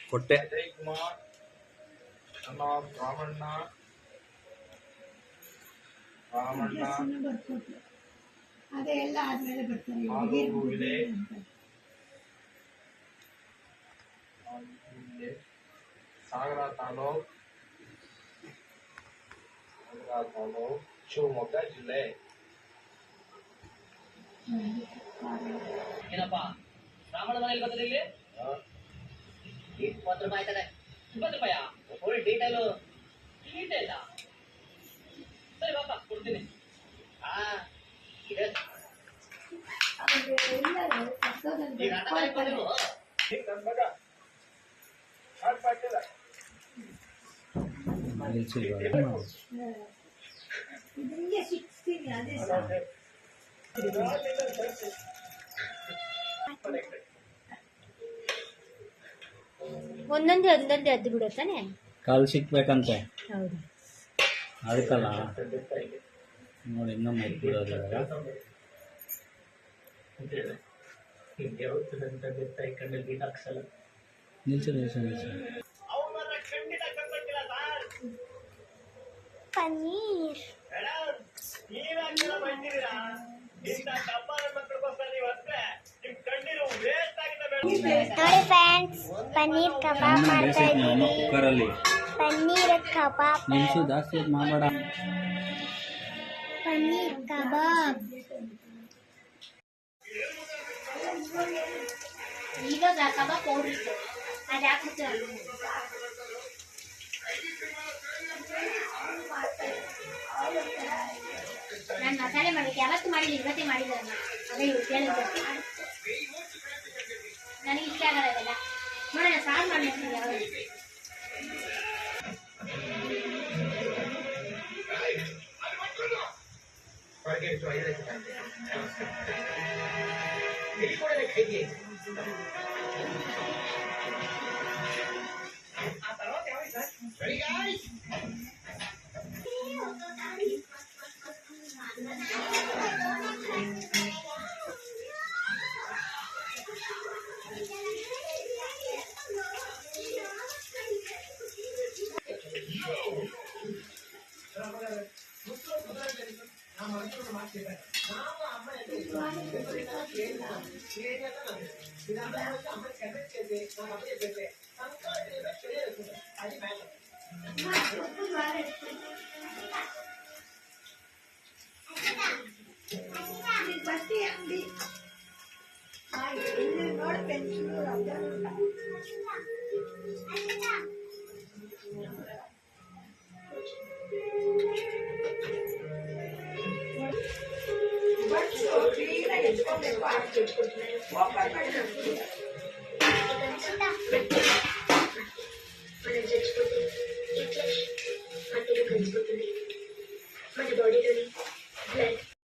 ಕೊಟ್ಟೆ ಅದೆಲ್ಲ ಆದ್ಮೇಲೆ ಬರ್ತಾರೆ. ಸಾಗರ ತಾಲೂಕು ಶಿವಮೊಗ್ಗ ಜಿಲ್ಲೆ. ಏನಪ್ಪ ಬ್ರಾಹ್ಮಣ ಮನೆಯಲ್ಲಿ ಬಂದ್ರೆ ಇಲ್ಲಿ 20 ರೂಪಾಯಿ ಆಯ್ತದೆ. 20 ರೂಪಾಯ ಫುಲ್ ಡೀಟೇಲು ಡೀಟೇಲ್ ಸರಿ ಬಾಪ ಕೊಡ್ತೀನಿ. ಇದೆ ಈಗ ಅರ್ಧ ಮಾಡಿ ಬಂದ್ರು ನನ್ನ ಮಗ ಹಾಟ್ ಮಾಡ್ತಿಲ್ಲ. ನಿಮಗೆ 16 ಅದೇ ಸರ್. ಒಂದೊಂದೇ ಎದ್ದು ಬಿಡುತ್ತಾನೆ. ಕಾಲು ಸಿಕ್ಬೇಕಂತೆ. ಹೌದು ಅದಕ್ಕಲ್ಲ ನೋಡಿ ಇನ್ನೊಮ್ಮೆ ಎದ್ದು ಬಿಡೋದು. ನಿಲ್ಸು ಪನ್ನೀರ್ ನೋಡಿ ಫ್ರೆಂಡ್ಸ್, ಪನ್ನೀರ್ ಕಬಾಬ್ ಮಾಡ್ತಾ ಇದ್ದೀನಿ. ಕುಕ್ಕರಲ್ಲಿ ಪನ್ನೀರ್ ಕಬಾಬ್, ನಿಲ್ಸು ಜಾಸ್ತಿ ಮಾಡಬೇಡ. ಪನ್ನೀರ್ ಕಬಾಬ್ ಈಗ ಕಬಾಬ್ ಪೌಡರ್ ಇತ್ತು ಅದು ಹಾಕ್ಬಿಡ್ತೀವಿ. ನಾನು ಮಸಾಲೆ ಮಾಡಿದ್ದೆ, ಯಾವತ್ತು ಮಾಡಿಲ್ಲ, ಇವತ್ತೇ ಮಾಡಿಲ್ಲ. ಅದೇ ಕೇಳಿದ್ದೆ, ನನಗೆ ಇಷ್ಟ ಆಗಲ್ಲ ಅದೆಲ್ಲ. ನೋಡೋಣ ಸಾರು ಮಾಡಿರ್ತೀನಿ ಯಾವಾಗ. ಬಟ್ಟೆ ಅಂಗಡಿ ನೋಡಿ ಪೆನ್ಸಿಲು ಬಡ್ಸು ಕ್ಲೀನಾಗಿ ಹೆಚ್ಕೊಬೇಕು. ಓಪನ್ ಮಾಡಿ